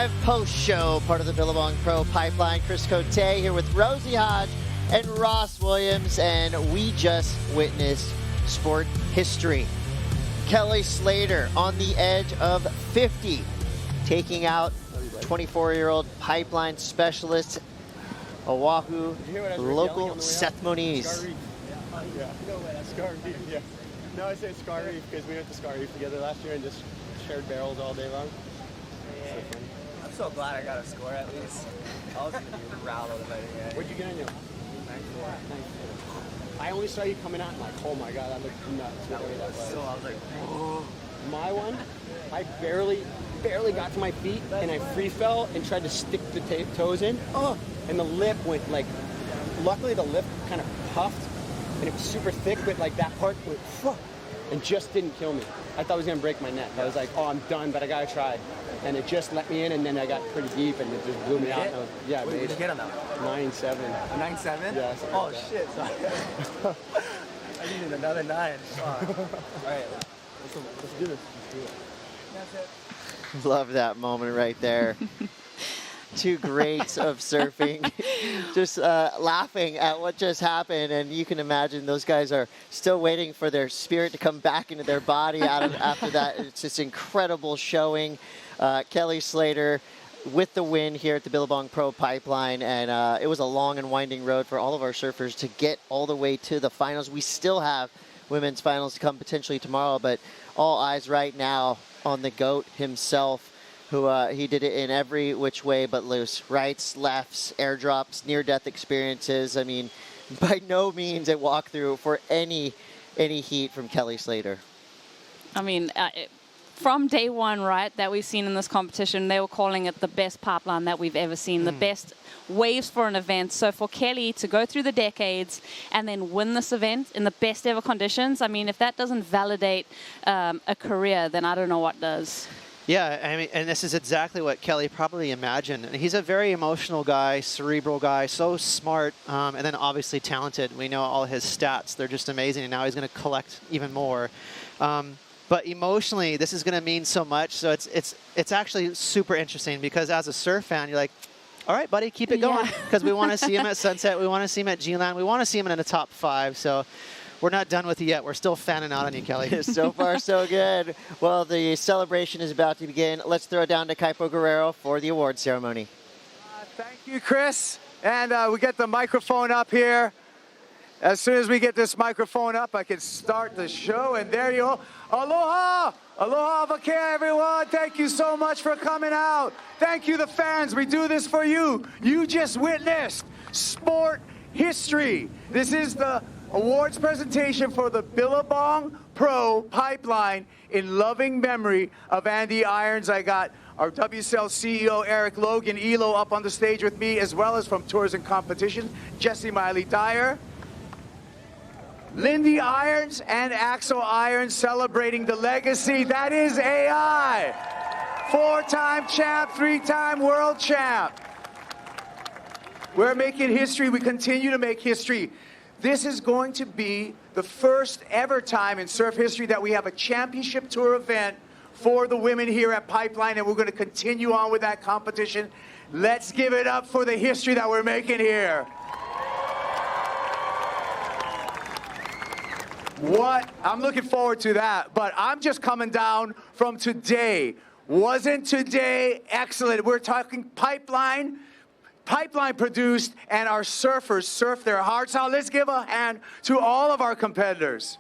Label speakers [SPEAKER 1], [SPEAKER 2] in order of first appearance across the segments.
[SPEAKER 1] live post-show, part of the Billabong Pro Pipeline. Chris Cote here with Rosie Hodge and Ross Williams, and we just witnessed sport history. Kelly Slater on the edge of 50, taking out 24-year-old pipeline specialist, Oahu local Seth Moniz.
[SPEAKER 2] Yeah, no way, that's Scar Reef, yeah. No, I say Scar Reef because we went to Scar Reef together last year and just shared barrels all day long.
[SPEAKER 3] Yeah.
[SPEAKER 2] So funny.
[SPEAKER 3] I'm so glad I got a score at least. I was going to be rattled if I didn't get it.
[SPEAKER 2] What'd you get on you?
[SPEAKER 3] 9-4.
[SPEAKER 2] I only saw you coming out and like, oh my god, that looked nuts.
[SPEAKER 3] That was so, I was like, oh.
[SPEAKER 2] My one, I barely got to my feet and I free fell and tried to stick the toes in. Oh, and the lip went like, luckily the lip kind of puffed and it was super thick, but like that part went and just didn't kill me. I thought it was gonna break my neck. I was like, oh, I'm done, but I gotta try. And it just let me in, and then I got pretty deep, and it just blew me out. And I was, yeah,
[SPEAKER 3] what did you get on that?
[SPEAKER 2] 9-7.
[SPEAKER 3] 9-7?
[SPEAKER 2] Yeah.
[SPEAKER 3] Oh
[SPEAKER 2] like
[SPEAKER 3] shit! Sorry. I needed another 9. All right, let's do this. That's it.
[SPEAKER 1] Love that moment right there. Two greats of surfing, just laughing at what just happened, and you can imagine those guys are still waiting for their spirit to come back into their body after that. It's just incredible showing. Kelly Slater with the win here at the Billabong Pro Pipeline, and it was a long and winding road for all of our surfers to get all the way to the finals. We still have women's finals to come potentially tomorrow, but all eyes right now on the GOAT himself, who he did it in every which way but loose. Rights, lefts, airdrops, near-death experiences. I mean, by no means a walkthrough for any heat from Kelly Slater.
[SPEAKER 4] I mean, from day one, right, that we've seen in this competition, they were calling it the best pipeline that we've ever seen, the best waves for an event. So for Kelly to go through the decades and then win this event in the best ever conditions, I mean, if that doesn't validate a career, then I don't know what does.
[SPEAKER 5] Yeah, I mean, and this is exactly what Kelly probably imagined. And he's a very emotional guy, cerebral guy, so smart, and then obviously talented. We know all his stats; they're just amazing. And now he's going to collect even more. But emotionally, this is going to mean so much. So it's actually super interesting because as a surf fan, you're like, all right, buddy, keep it going, because we want to see him at Sunset, we want to see him at G-Land, we want to see him in the top 5. So. We're not done with you yet. We're still fanning out on you, Kelly.
[SPEAKER 1] So far, so good. Well, the celebration is about to begin. Let's throw it down to Kaipo Guerrero for the award ceremony.
[SPEAKER 6] Thank you, Chris. And we get the microphone up here. As soon as we get this microphone up, I can start the show. And there you go. Aloha! Aloha Vakea, everyone. Thank you so much for coming out. Thank you, the fans. We do this for you. You just witnessed sport history. This is the awards presentation for the Billabong Pro Pipeline in loving memory of Andy Irons. I got our WSL CEO Eric Logan, ELO, up on the stage with me, as well as from Tours and Competition, Jesse Miley Dyer, Lindy Irons, and Axel Irons, celebrating the legacy that is AI. 4-time champ, 3-time world champ. We're making history. We continue to make history. This is going to be the first ever time in surf history that we have a championship tour event for the women here at Pipeline, and we're going to continue on with that competition. Let's give it up for the history that we're making here. I'm looking forward to that, but I'm just coming down from today. Wasn't today excellent? We're talking Pipeline produced, and our surfers surf their hearts out. Let's give a hand to all of our competitors.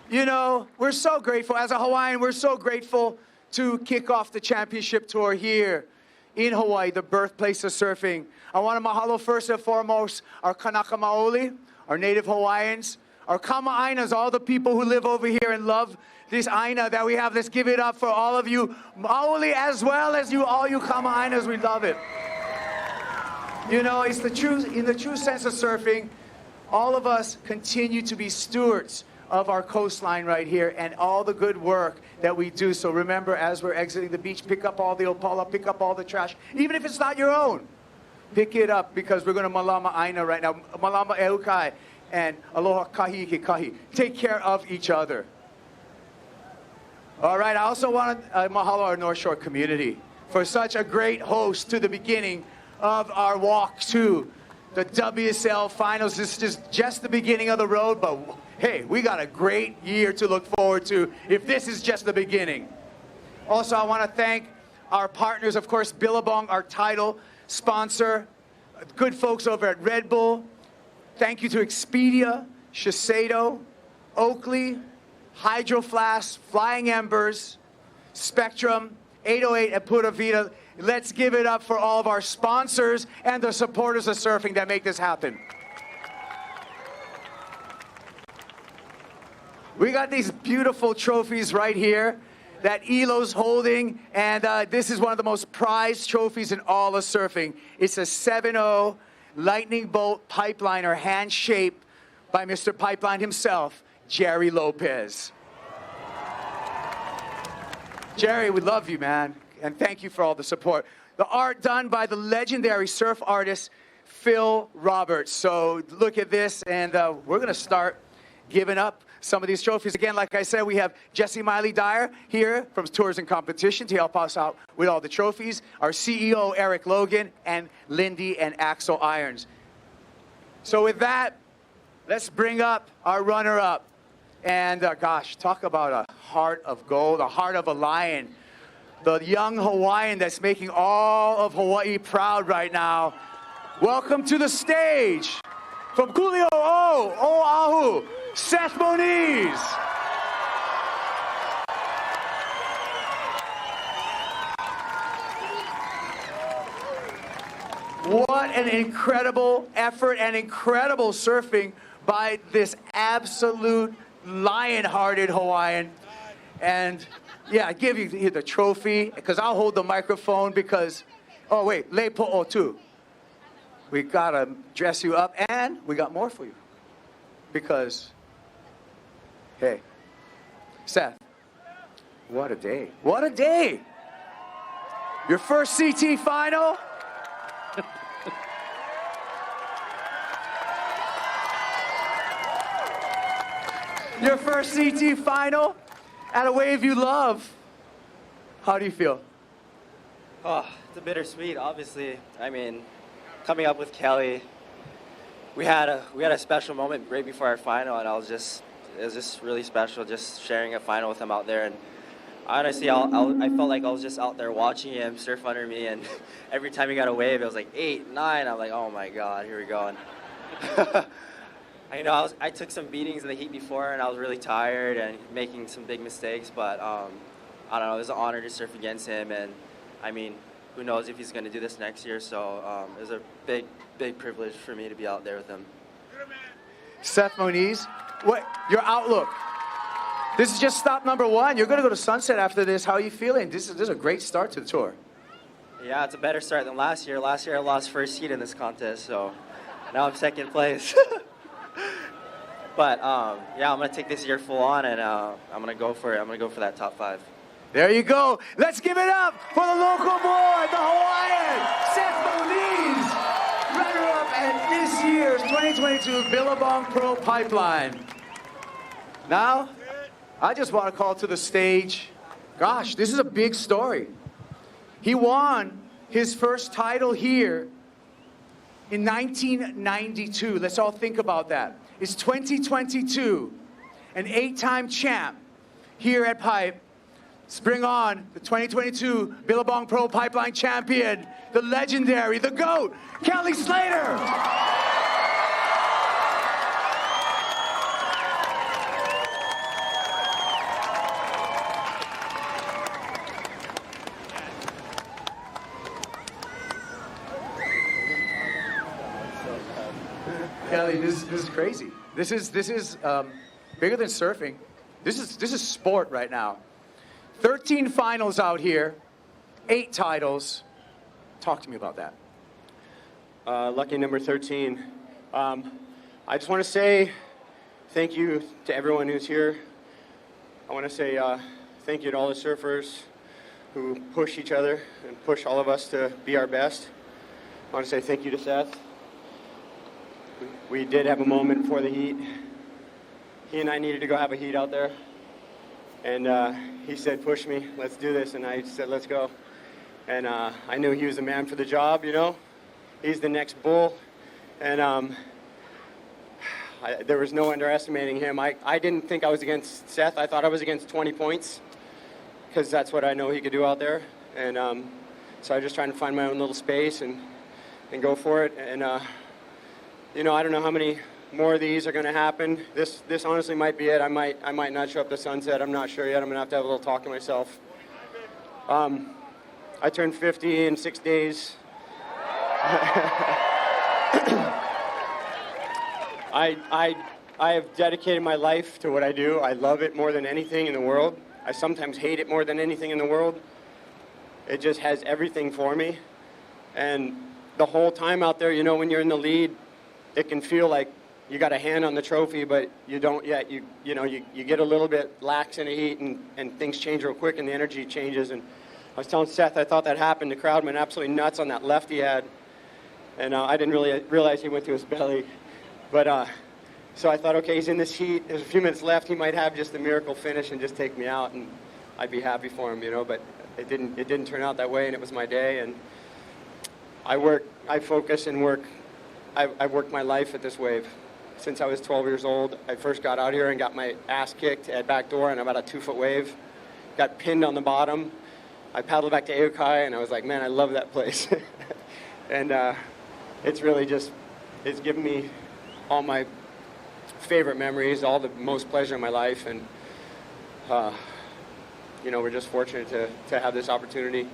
[SPEAKER 6] You know, we're so grateful. As a Hawaiian, we're so grateful to kick off the championship tour here in Hawaii, the birthplace of surfing. I want to mahalo first and foremost our Kanaka Maoli, our native Hawaiians, our Kama'ainas, all the people who live over here and love this aina that we have. Let's give it up for all of you Maoli, as well as all you Kama'ainas. We love it. You know, it's in the true sense of surfing, all of us continue to be stewards of our coastline right here and all the good work that we do. So remember, as we're exiting the beach, pick up all the opala, pick up all the trash, even if it's not your own. Pick it up, because we're going to malama aina right now. Malama eukai and aloha kahi ke kahi. Take care of each other. All right, I also want to mahalo our North Shore community for such a great host to the beginning of our walk to the WSL Finals. This is just the beginning of the road, but hey, we got a great year to look forward to if this is just the beginning. Also, I want to thank our partners, of course, Billabong, our title sponsor, good folks over at Red Bull. Thank you to Expedia, Shiseido, Oakley, Hydro Flask, Flying Embers, Spectrum, 808 and Pura Vida. Let's give it up for all of our sponsors and the supporters of surfing that make this happen. We got these beautiful trophies right here that Elo's holding, and this is one of the most prized trophies in all of surfing. It's a 7.0 Lightning Bolt Pipeliner, hand-shaped by Mr. Pipeline himself, Jerry Lopez. Jerry, we love you, man, and thank you for all the support. The art done by the legendary surf artist, Phil Roberts. So look at this, and we're going to start giving up some of these trophies. Again, like I said, we have Jesse Miley Dyer here from Tours and Competition to help us out with all the trophies. Our CEO, Eric Logan, and Lindy and Axel Irons. So with that, let's bring up our runner-up. And gosh, talk about a heart of gold, a heart of a lion. The young Hawaiian that's making all of Hawaii proud right now. Welcome to the stage from Kulio Oahu, Seth Moniz. What an incredible effort and incredible surfing by this absolute lion-hearted Hawaiian. And yeah, I give you the trophy because I'll hold the microphone because, oh wait, Lepo'o too. We gotta dress you up and we got more for you because, hey, Seth, what a day. What a day. Your first CT final. Your first CT final at a wave you love. How do you feel?
[SPEAKER 7] Oh, it's a bittersweet, obviously. I mean, coming up with Kelly, we had a special moment right before our final, and it was just really special, just sharing a final with him out there. And honestly, I felt like I was just out there watching him surf under me, and every time he got a wave, it was like 8, 9. I'm like, oh my God, here we go. And I took some beatings in the heat before, and I was really tired and making some big mistakes. But I don't know. It was an honor to surf against him, and I mean, who knows if he's going to do this next year? So it was a big, big privilege for me to be out there with him.
[SPEAKER 6] Seth Moniz, what your outlook? This is just stop number 1. You're going to go to Sunset after this. How are you feeling? This is a great start to the tour.
[SPEAKER 7] Yeah, it's a better start than last year. Last year I lost first seed in this contest, so now I'm second place. But yeah, I'm gonna take this year full on, and I'm gonna go for it. I'm gonna go for that top 5.
[SPEAKER 6] There you go. Let's give it up for the local boy, the Hawaiian, Seth Moniz, runner-up at this year's 2022 Billabong Pro Pipeline. Now, I just want to call to the stage. Gosh, this is a big story. He won his first title here in 1992. Let's all think about that. It's 2022, an 8-time champ here at Pipe. Let's bring on the 2022 Billabong Pro Pipeline champion, the legendary, the GOAT, Kelly Slater. Kelly, this is crazy. This is bigger than surfing. This is sport right now. 13 finals out here, 8 titles. Talk to me about that.
[SPEAKER 2] Lucky number 13. I just want to say thank you to everyone who's here. I want to say thank you to all the surfers who push each other and push all of us to be our best. I want to say thank you to Seth. We did have a moment before the heat. He and I needed to go have a heat out there. And he said, push me, let's do this. And I said, let's go. And I knew he was the man for the job, you know. He's the next bull. And there was no underestimating him. I didn't think I was against Seth. I thought I was against 20 points because that's what I know he could do out there. And so I was just trying to find my own little space and go for it. And, you know, I don't know how many more of these are going to happen. This honestly might be it. I might not show up to Sunset. I'm not sure yet. I'm going to have a little talk to myself. I turned 50 in 6 days. I have dedicated my life to what I do. I love it more than anything in the world. I sometimes hate it more than anything in the world. It just has everything for me. And the whole time out there, you know, when you're in the lead, it can feel like you got a hand on the trophy, but you don't yet. You get a little bit lax in the heat, and things change real quick, and the energy changes. And I was telling Seth, I thought that happened. The crowd went absolutely nuts on that left he had. And I didn't really realize he went to his belly. But so I thought, okay, he's in this heat. There's a few minutes left. He might have just a miracle finish and just take me out, and I'd be happy for him, you know. But it didn't turn out that way, and it was my day. And I focus and work. I've worked my life at this wave. Since I was 12 years old, I first got out here and got my ass kicked at backdoor on about a 2-foot wave. Got pinned on the bottom. I paddled back to Aokai, and I was like, man, I love that place. And it's really just, it's given me all my favorite memories, all the most pleasure in my life, and you know, we're just fortunate to have this opportunity.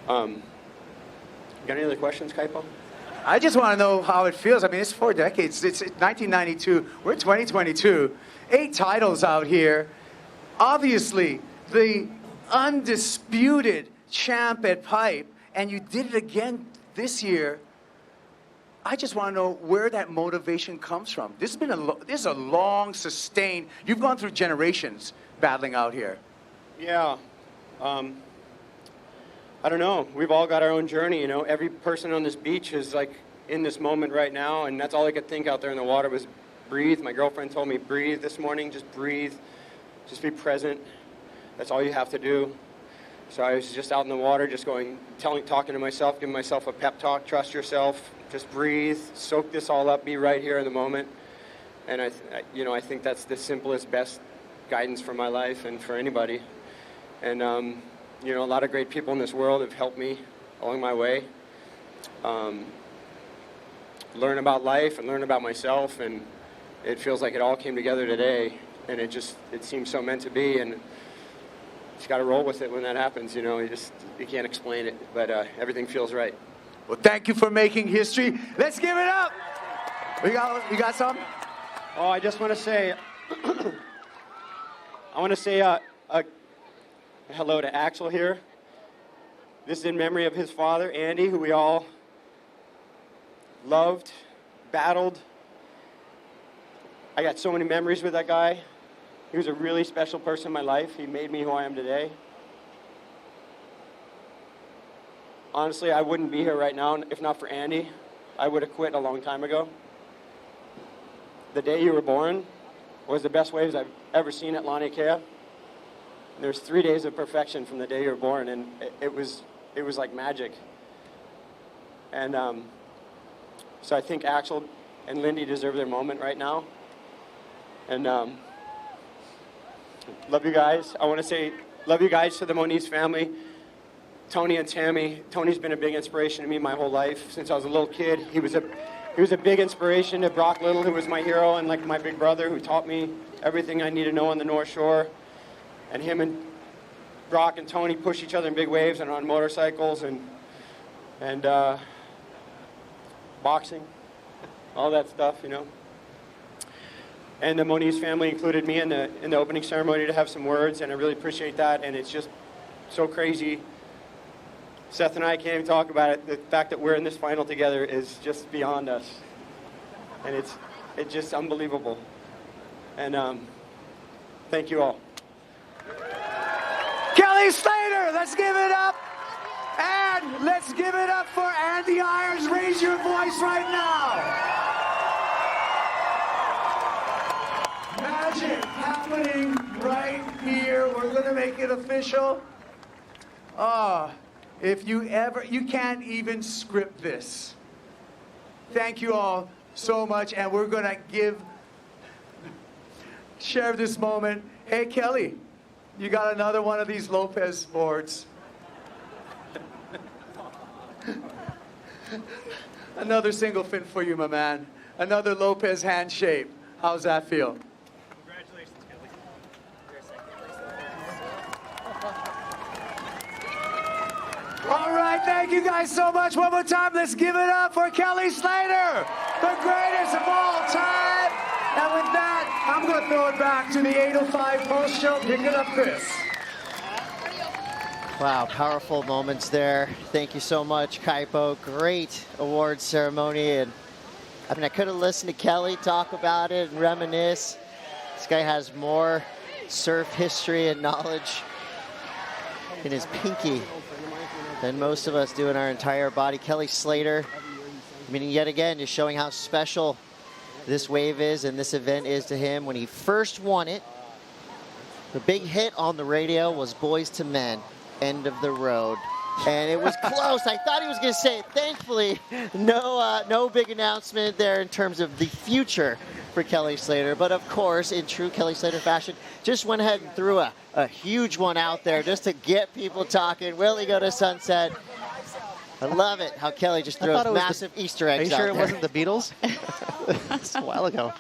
[SPEAKER 2] Got any other questions, Kaipo?
[SPEAKER 6] I just want to know how it feels. I mean, it's 4 decades. It's 1992. We're 2022. 8 titles out here. Obviously, the undisputed champ at Pipe, and you did it again this year. I just want to know where that motivation comes from. This is a long, sustained. You've gone through generations battling out here.
[SPEAKER 2] Yeah. I don't know. We've all got our own journey, you know. Every person on this beach is like in this moment right now, and that's all I could think out there in the water was breathe. My girlfriend told me, breathe this morning, just breathe. Just be present. That's all you have to do. So I was just out in the water, just talking to myself, giving myself a pep talk, trust yourself, just breathe, soak this all up, be right here in the moment. And I think that's the simplest, best guidance for my life and for anybody. And you know, a lot of great people in this world have helped me along my way. Learn about life and learn about myself, and it feels like it all came together today, and it seems so meant to be, and just got to roll with it when that happens, you know. You can't explain it, but everything feels right.
[SPEAKER 6] Well, thank you for making history. Let's give it up. You got some?
[SPEAKER 2] Oh, I just want to say, hello to Axel here. This is in memory of his father, Andy, who we all loved, battled. I got so many memories with that guy. He was a really special person in my life. He made me who I am today. Honestly, I wouldn't be here right now if not for Andy. I would have quit a long time ago. The day you were born was the best waves I've ever seen at Lani Kea. There's 3 days of perfection from the day you were born, and it was like magic. And so I think Axel and Lindy deserve their moment right now. And love you guys. I want to say love you guys to the Moniz family. Tony and Tammy. Tony's been a big inspiration to me my whole life since I was a little kid. He was a big inspiration to Brock Little, who was my hero and like my big brother, who taught me everything I need to know on the North Shore. And him and Brock and Tony push each other in big waves and on motorcycles and boxing, all that stuff, you know. And the Moniz family included me in the opening ceremony to have some words, and I really appreciate that. And it's just so crazy. Seth and I can't even talk about it. The fact that we're in this final together is just beyond us. And it's just unbelievable. And thank you all.
[SPEAKER 6] Kelly Slater, let's give it up. And let's give it up for Andy Irons. Raise your voice right now. Magic happening right going to make it official. If you can't even script this. Thank you all so much, and we're going to share this moment. Hey, Kelly, you got another one of these Lopez boards. Another single fin for you, my man. Another Lopez hand shape. How's that feel?
[SPEAKER 3] Congratulations, Kelly.
[SPEAKER 6] All right, thank you guys so much. One more time, let's give it up for Kelly Slater, the greatest of all time. And with that, I'm going to throw it back to the 8:05 post show. Pick it up, Chris.
[SPEAKER 1] Wow, powerful moments there. Thank you so much, Kaipo. Great award ceremony. And I mean, I could have listened to Kelly talk about it and reminisce. This guy has more surf history and knowledge in his pinky than most of us do in our entire body. Kelly Slater, I mean, yet again, just showing how special this wave is and this event is to him. When he first won it, the big hit on the radio was Boys to Men, End of the Road. And it was close. I thought he was going to say it. Thankfully, no big announcement there in terms of the future for Kelly Slater. But of course, in true Kelly Slater fashion, just went ahead and threw a huge one out there just to get people talking. Will he go to sunset? I love it how Kelly just throws massive Easter eggs out there.
[SPEAKER 5] Are you sure it wasn't the Beatles? That's a while ago.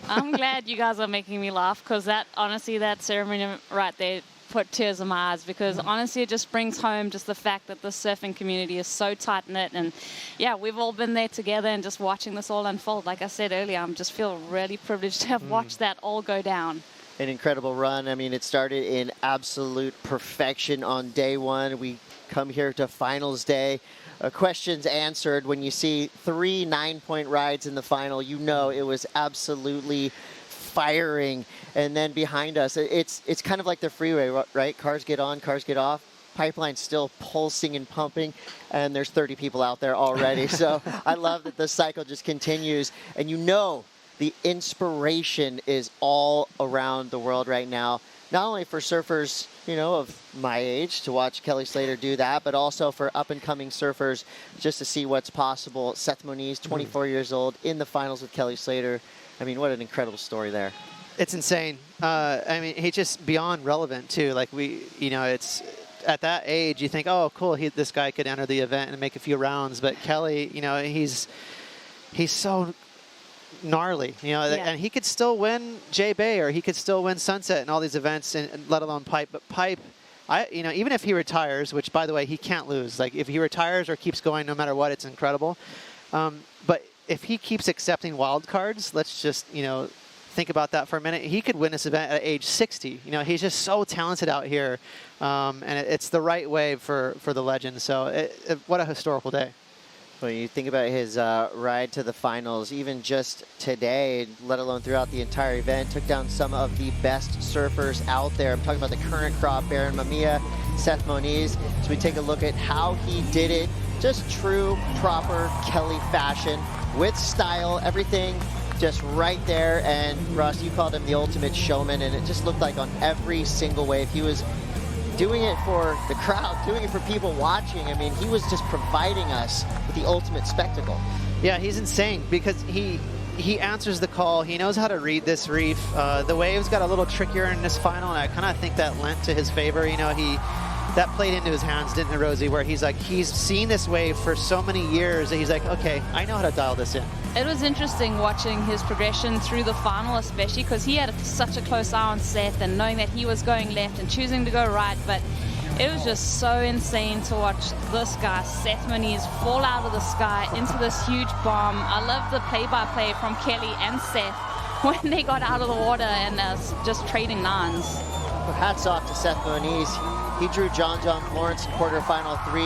[SPEAKER 4] I'm glad you guys are making me laugh, because honestly, that ceremony right there put tears in my eyes, because honestly it just brings home just the fact that the surfing community is so tight-knit, and yeah, we've all been there together and just watching this all unfold. Like I said earlier, I just feel really privileged to have watched that all go down.
[SPEAKER 1] An incredible run. I mean, it started in absolute perfection on day one. We come here to finals day. Questions answered. When you see 3 9-point rides in the final, you know it was absolutely firing. And then behind us, it's kind of like the freeway, right? Cars get on, cars get off. Pipeline's still pulsing and pumping, and there's 30 people out there already. So I love that the cycle just continues, and you know the inspiration is all around the world right now. Not only for surfers, you know, of my age to watch Kelly Slater do that, but also for up-and-coming surfers just to see what's possible. Seth Moniz, 24 years old, in the finals with Kelly Slater. I mean, what an incredible story there.
[SPEAKER 5] It's insane. I mean, he's just beyond relevant, too. Like, it's at that age, you think, oh, cool, this guy could enter the event and make a few rounds. But Kelly, he's so gnarly, and he could still win J-Bay, or he could still win Sunset and all these events, and let alone Pipe. But Pipe, even if he retires, which, by the way, he can't lose. Like, if he retires or keeps going, no matter what, it's incredible. But if he keeps accepting wild cards, let's just, think about that for a minute. He could win this event at age 60. He's just so talented out here, and it's the right way for the legend. So what a historical day.
[SPEAKER 1] When you think about his ride to the finals, even just today, let alone throughout the entire event, took down some of the best surfers out there. I'm talking about the current crop, Baron Mamiya, Seth Moniz. So we take a look at how he did it, just true, proper Kelly fashion, with style, everything just right there. And Ross, you called him the ultimate showman, and it just looked like on every single wave he was doing it for the crowd, doing it for people watching. I mean, he was just providing us with the ultimate spectacle.
[SPEAKER 5] Yeah, he's insane because he answers the call. He knows how to read this reef. The waves got a little trickier in this final, and I kind of think that lent to his favor. That played into his hands, didn't it, Rosie, where he's seen this wave for so many years that he's like, okay, I know how to dial this in.
[SPEAKER 4] It was interesting watching his progression through the final, especially because he had such a close eye on Seth, and knowing that he was going left and choosing to go right. But it was just so insane to watch this guy, Seth Moniz, fall out of the sky into this huge bomb. I love the play-by-play from Kelly and Seth when they got out of the water and just trading nines.
[SPEAKER 1] Well, hats off to Seth Moniz. He drew John Florence in quarterfinal 3,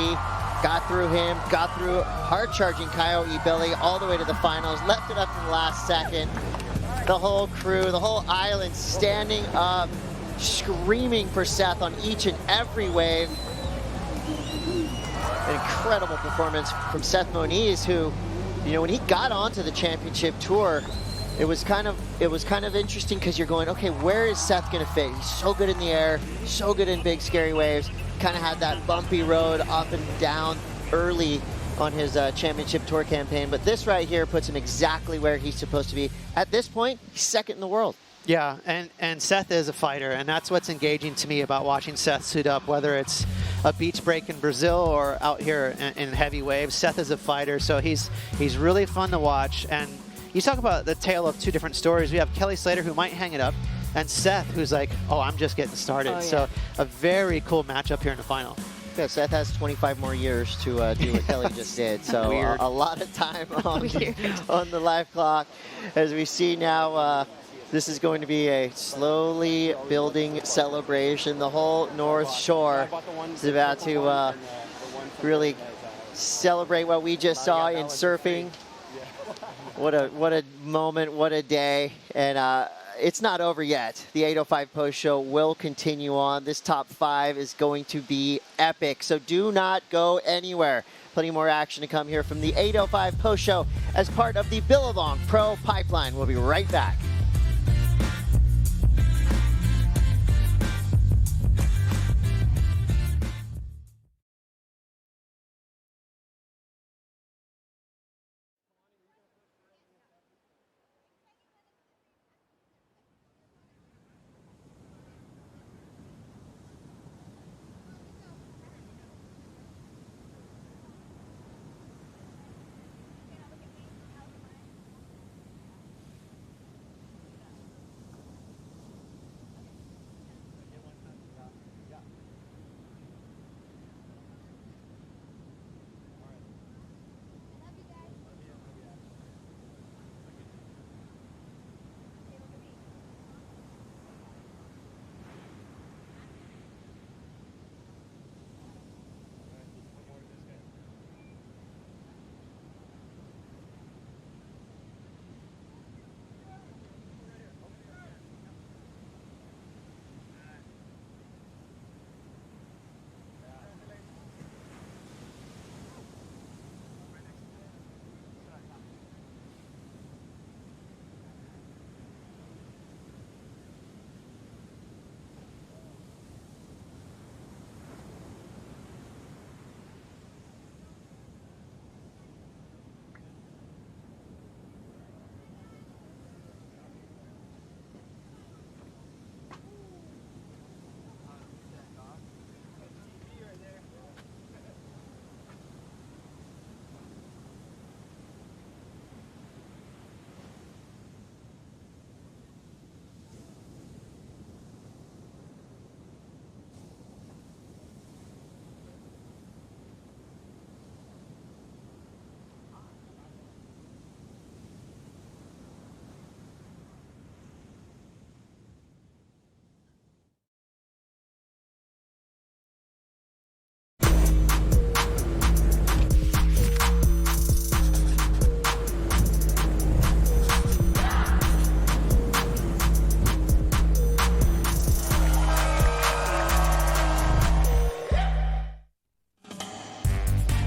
[SPEAKER 1] got through him, got through hard-charging Coyote Billy all the way to the finals, left it up to the last second. The whole crew, the whole island standing up, screaming for Seth on each and every wave. An incredible performance from Seth Moniz, who, when he got onto the championship tour, It was kind of interesting because you're going, okay, where is Seth going to fit? He's so good in the air, so good in big scary waves. Kind of had that bumpy road up and down early on his championship tour campaign, but this right here puts him exactly where he's supposed to be. At this point, he's second in the world.
[SPEAKER 5] Yeah, and Seth is a fighter, and that's what's engaging to me about watching Seth suit up, whether it's a beach break in Brazil or out here in heavy waves. Seth is a fighter, so he's really fun to watch. And you talk about the tale of two different stories. We have Kelly Slater, who might hang it up, and Seth, who's like, oh, I'm just getting started.
[SPEAKER 4] Oh, yeah.
[SPEAKER 5] So a very cool matchup here in the final.
[SPEAKER 1] Yeah, Seth has 25 more years to do what Kelly just did. So a lot of time on the life clock. As we see now, this is going to be a slowly building celebration. The whole North Shore is about to really celebrate what we just saw in surfing. What a moment, what a day. And it's not over yet. The 805 post show will continue on. This top 5 is going to be epic. So do not go anywhere. Plenty more action to come here from the 805 post show as part of the Billabong Pro Pipeline. We'll be right back.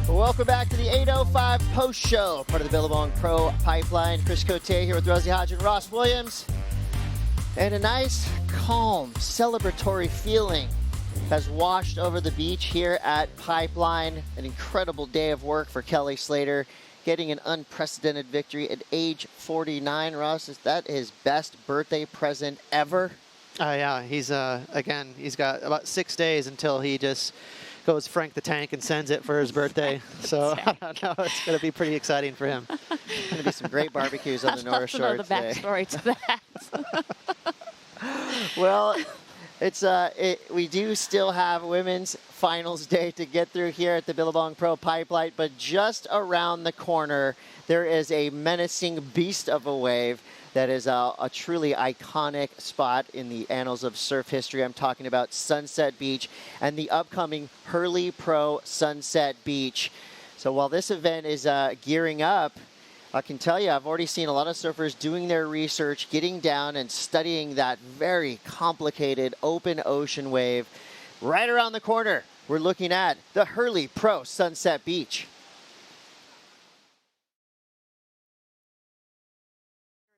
[SPEAKER 1] Welcome back to the 805 post show, part of the Billabong Pro Pipeline. Chris Cote here with Rosie Hodge and Ross Williams. And a nice, calm, celebratory feeling has washed over the beach here at Pipeline. An incredible day of work for Kelly Slater, getting an unprecedented victory at age 49. Ross, is that his best birthday present ever?
[SPEAKER 5] Yeah, he's again, he's got about 6 days until he just goes Frank the Tank and sends it for his birthday. So I don't know, it's going to be pretty exciting for him.
[SPEAKER 1] Going to be some great barbecues on the North Shore
[SPEAKER 4] the
[SPEAKER 1] today.
[SPEAKER 4] backstory to that.
[SPEAKER 1] Well, it's we do still have women's finals day to get through here at the Billabong Pro Pipeline, but just around the corner there is a menacing beast of a wave that is a truly iconic spot in the annals of surf history. I'm talking about Sunset Beach and the upcoming Hurley Pro Sunset Beach. So while this event is gearing up, I can tell you I've already seen a lot of surfers doing their research, getting down and studying that very complicated open ocean wave. Right around the corner, we're looking at the Hurley Pro Sunset Beach.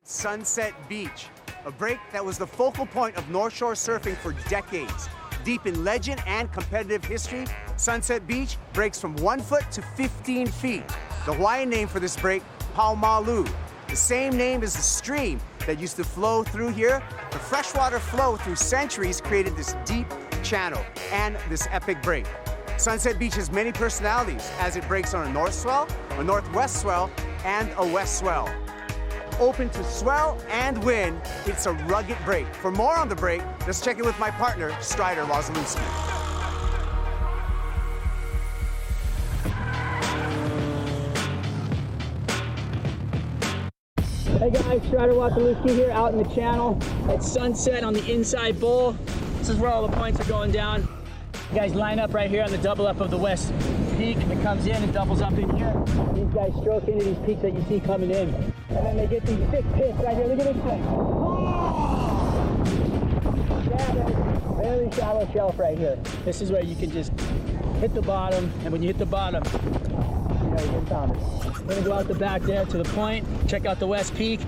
[SPEAKER 6] Sunset Beach, a break that was the focal point of North Shore surfing for decades. Deep in legend and competitive history, Sunset Beach breaks from 1 foot to 15 feet. The Hawaiian name for this break, Paumalu, the same name as the stream that used to flow through here. The freshwater flow through centuries created this deep channel and this epic break. Sunset Beach has many personalities as it breaks on a north swell, a northwest swell, and a west swell. Open to swell and wind, it's a rugged break. For more on the break, let's check in with my partner, Strider Wasilewski.
[SPEAKER 2] Hey guys, Strider Wasilewski here out in the channel at sunset on the inside bowl. This is where all the points are going down. You guys line up right here on the double up of the west peak that comes in and doubles up in here. These guys stroke into these peaks that you see coming in. And then they get these thick pits right here. Look at this thing. Oh! Very shallow shelf right here. This is where you can just hit the bottom, and when you hit the bottom, you know, you get pounded. We're gonna go out the back there to the point, check out the west peak.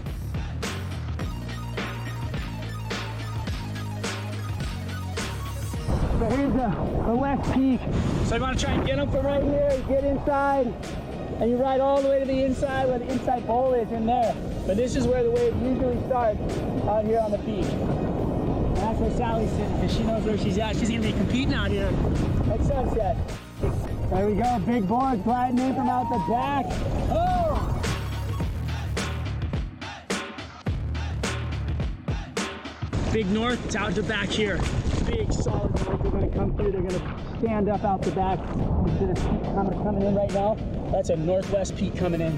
[SPEAKER 2] So here's the west peak. So you want to try and get them from right here, you get inside, and you ride all the way to the inside where the inside bowl is in there. But this is where the wave usually starts, out here on the peak. And that's where Sally's sitting, because she knows where she's at. She's going to be competing out here at sunset. There we go, big board gliding in from out the back. Oh! Big north, it's out the back here. Big solid boards are going to come through. They're going to stand up out the back. Instead of peak coming in right now, that's a northwest peak coming in.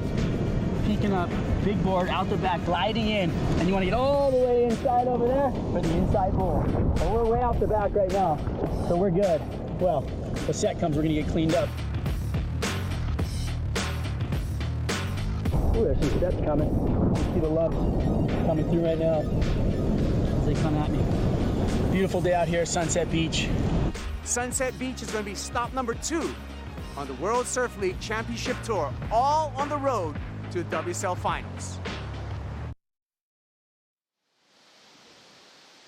[SPEAKER 2] Peeking up, big board out the back, gliding in. And you want to get all the way inside over there for the inside bowl. But we're way out the back right now, so we're good. Well, the set comes, we're going to get cleaned up. Ooh, there's some steps coming. You see the lumps coming through right now as they come at me. Beautiful day out here at Sunset Beach.
[SPEAKER 6] Sunset Beach is going to be stop number 2 on the World Surf League Championship Tour, all on the road to the WSL Finals.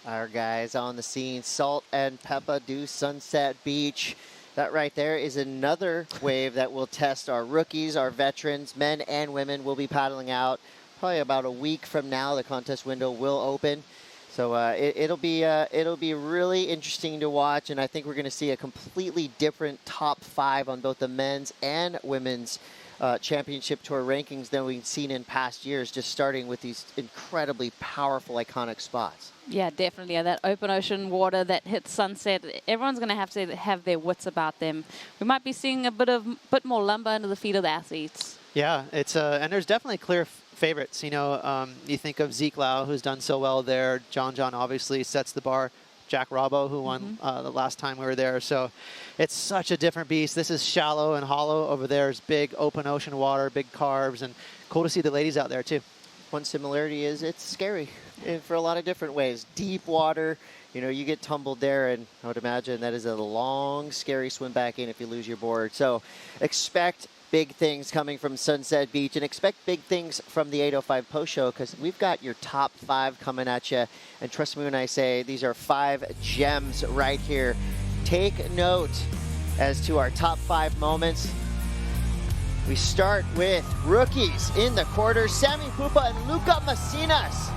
[SPEAKER 1] Our guys on the scene, Salt and Peppa do Sunset Beach. That right there is another wave that will test our rookies, our veterans, men and women will be paddling out. Probably about a week from now, the contest window will open. So it'll be really interesting to watch, and I think we're going to see a completely different top 5 on both the men's and women's championship tour rankings than we've seen in past years, just starting with these incredibly powerful, iconic spots.
[SPEAKER 4] Yeah, definitely. Yeah, that open ocean water that hits sunset, everyone's going to have their wits about them. We might be seeing a bit more lumber under the feet of the athletes.
[SPEAKER 5] Yeah, it's and there's definitely clear favorites. You know, you think of Zeke Lau, who's done so well there. John obviously sets the bar. Jack Robbo, who won the last time we were there. So it's such a different beast. This is shallow and hollow. Over there is big open ocean water, big carves, and cool to see the ladies out there too.
[SPEAKER 1] One similarity is it's scary for a lot of different ways. Deep water, you know, you get tumbled there, and I would imagine that is a long, scary swim back in if you lose your board. So expect big things coming from Sunset Beach, and expect big things from the 805 post show, because we've got your top 5 coming at you. And trust me when I say these are 5 gems right here. Take note as to our top 5 moments. We start with rookies in the quarters. Sammy Pupa and Luca Macinas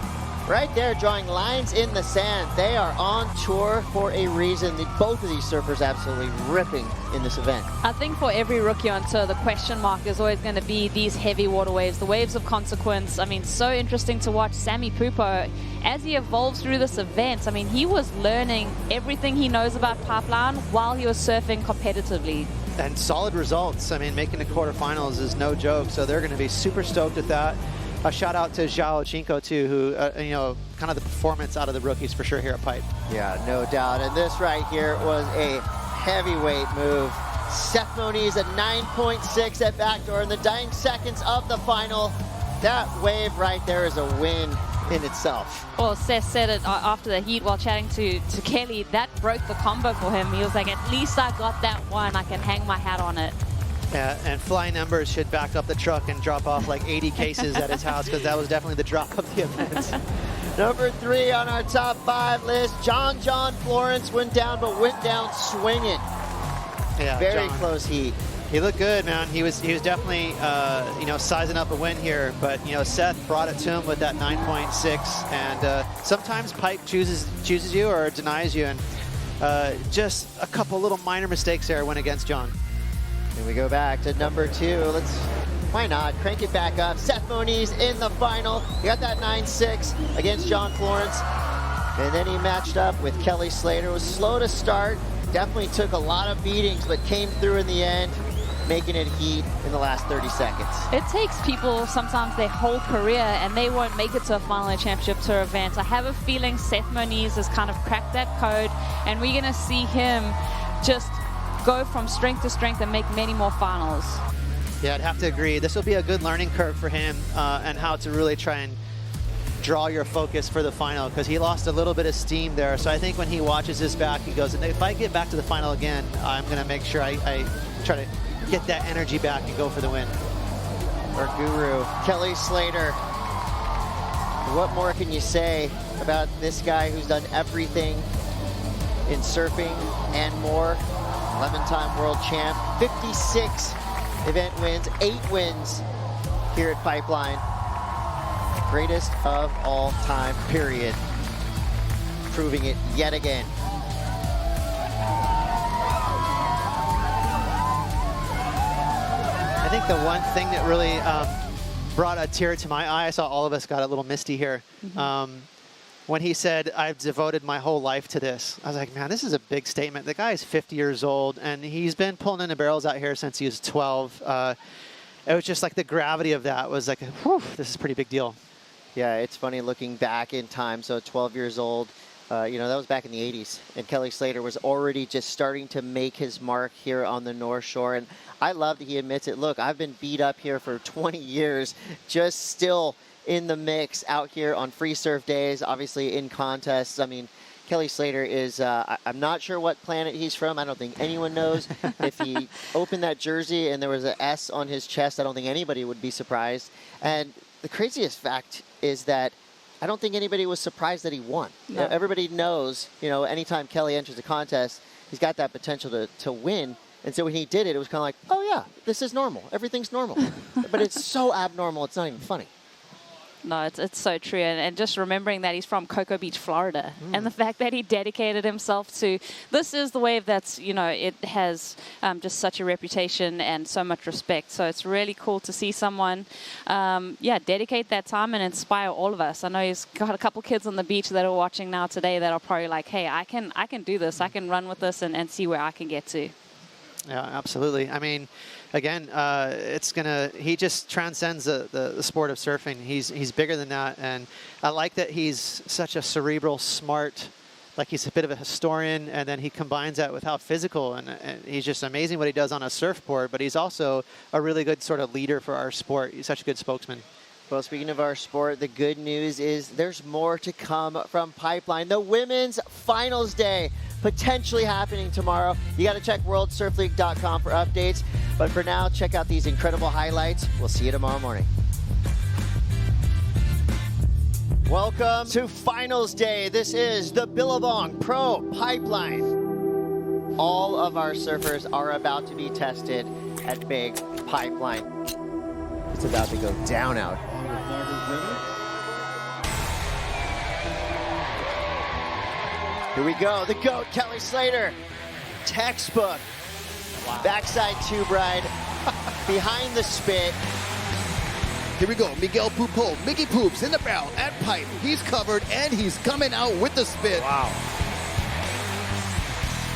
[SPEAKER 1] right there drawing lines in the sand. They are on tour for a reason. Both of these surfers absolutely ripping in this event.
[SPEAKER 4] I think for every rookie on tour, the question mark is always going to be these heavy water waves, the waves of consequence. I mean, so interesting to watch Sammy Pupa as he evolves through this event. I mean, he was learning everything he knows about pipeline while he was surfing competitively.
[SPEAKER 5] And solid results. I mean, making the quarterfinals is no joke, so they're going to be super stoked at that. A shout out to João Chinco too, who, you know, kind of the performance out of the rookies for sure here at Pipe.
[SPEAKER 1] Yeah, no doubt. And this right here was a heavyweight move. Seth Moniz at 9.6 at backdoor in the dying seconds of the final. That wave right there is a win in itself.
[SPEAKER 4] Well, Seth said it after the heat while chatting to Kelly. That broke the combo for him. He was like, at least I got that one. I can hang my hat on it.
[SPEAKER 5] Yeah, and flying numbers should back up the truck and drop off like 80 cases at his house, because that was definitely the drop of the event.
[SPEAKER 1] Number 3 on our top 5 list, John Florence went down, but went down swinging.
[SPEAKER 5] Yeah,
[SPEAKER 1] Very
[SPEAKER 5] John.
[SPEAKER 1] close heat.
[SPEAKER 5] He looked good, man. He was definitely, you know, sizing up a win here. But, you know, Seth brought it to him with that 9.6. And sometimes Pipe chooses you or denies you. And just a couple little minor mistakes there went against John.
[SPEAKER 1] And we go back to number 2. Why not? Crank it back up. Seth Moniz in the final. He got that 9.6 against John Florence. And then he matched up with Kelly Slater. It was slow to start. Definitely took a lot of beatings, but came through in the end, making it heat in the last 30 seconds.
[SPEAKER 4] It takes people sometimes their whole career and they won't make it to a final at Championship Tour event. I have a feeling Seth Moniz has kind of cracked that code, and we're going to see him just go from strength to strength and make many more finals.
[SPEAKER 5] Yeah, I'd have to agree. This will be a good learning curve for him and how to really try and draw your focus for the final, because he lost a little bit of steam there. So I think when he watches this back, he goes, if I get back to the final again, I'm going to make sure I try to get that energy back and go for the win.
[SPEAKER 1] Our guru, Kelly Slater. What more can you say about this guy who's done everything in surfing and more? 11-time world champ, 56 event wins, 8 wins here at Pipeline. Greatest of all time, period. Proving it yet again.
[SPEAKER 5] I think the one thing that really brought a tear to my eye, I saw all of us got a little misty here, when he said, I've devoted my whole life to this. I was like, man, this is a big statement. The guy is 50 years old, and he's been pulling in the barrels out here since he was 12. It was just like the gravity of that was like, whew, this is a pretty big deal.
[SPEAKER 1] Yeah, it's funny looking back in time. So 12 years old, you know, that was back in the 80s. And Kelly Slater was already just starting to make his mark here on the North Shore. And I love that he admits it. Look, I've been beat up here for 20 years, just still in the mix out here on free surf days, obviously in contests. I mean, Kelly Slater is, I'm not sure what planet he's from. I don't think anyone knows. If he opened that jersey and there was an S on his chest, I don't think anybody would be surprised. And the craziest fact is that I don't think anybody was surprised that he won.
[SPEAKER 4] No.
[SPEAKER 1] You know, everybody knows, you know, anytime Kelly enters a contest, he's got that potential to win. And so when he did it, it was kind of like, oh yeah, this is normal. Everything's normal. But it's so abnormal, it's not even funny.
[SPEAKER 4] No, it's so true. And just remembering that he's from Cocoa Beach, Florida, and the fact that he dedicated himself to, this is the wave that's, you know, it has just such a reputation and so much respect. So it's really cool to see someone, yeah, dedicate that time and inspire all of us. I know he's got a couple kids on the beach that are watching now today that are probably like, hey, I can do this. I can run with this and see where I can get to.
[SPEAKER 5] Yeah, absolutely. I mean, again, he just transcends the sport of surfing. He's bigger than that. And I like that he's such a cerebral, smart, like he's a bit of a historian, and then he combines that with how physical, and he's just amazing what he does on a surfboard, but he's also a really good sort of leader for our sport. He's such a good spokesman.
[SPEAKER 1] Well, speaking of our sport, the good news is there's more to come from Pipeline. The Women's Finals Day potentially happening tomorrow. You got to check worldsurfleague.com for updates. But for now, check out these incredible highlights. We'll see you tomorrow morning. Welcome to Finals Day. This is the Billabong Pro Pipeline. All of our surfers are about to be tested at Big Pipeline. It's about to go down out. Here we go, the GOAT, Kelly Slater. Textbook. Wow. Backside tube ride. Behind the spit.
[SPEAKER 8] Here we go, Miguel Pupo, Mickey Poops in the barrel at pipe. He's covered and he's coming out with the spit.
[SPEAKER 6] Wow.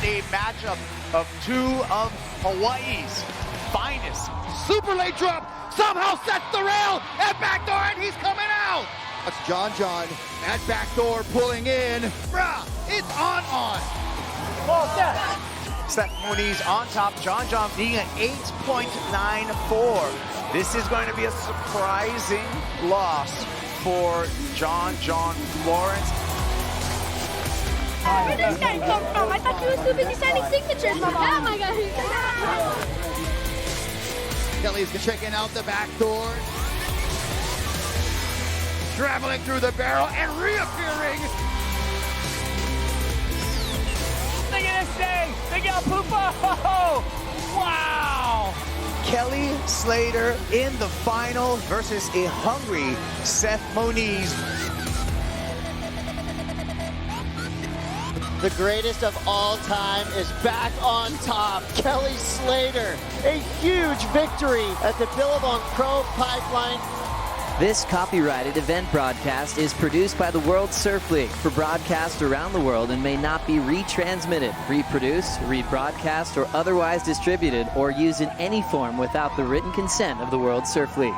[SPEAKER 6] The matchup of two of Hawaii's finest.
[SPEAKER 8] Super late drop, somehow sets the rail at backdoor and he's coming out. That's John at backdoor pulling in. Bruh, it's on.
[SPEAKER 6] Well set. Seth Moniz on top, John being an 8.94. This is going to be a surprising loss for John Florence.
[SPEAKER 9] Where did this guy come from? I thought you were too busy signing signatures, Mama. Oh my God.
[SPEAKER 8] Kelly's checking out the back door. Traveling through the barrel and reappearing.
[SPEAKER 3] Look at this thing! They got Poopa! Wow!
[SPEAKER 6] Kelly Slater in the final versus a hungry Seth Moniz.
[SPEAKER 1] The greatest of all time is back on top. Kelly Slater, a huge victory at the Billabong Pro Pipeline.
[SPEAKER 9] This copyrighted event broadcast is produced by the World Surf League for broadcast around the world and may not be retransmitted, reproduced, rebroadcast, or otherwise distributed or used in any form without the written consent of the World Surf League.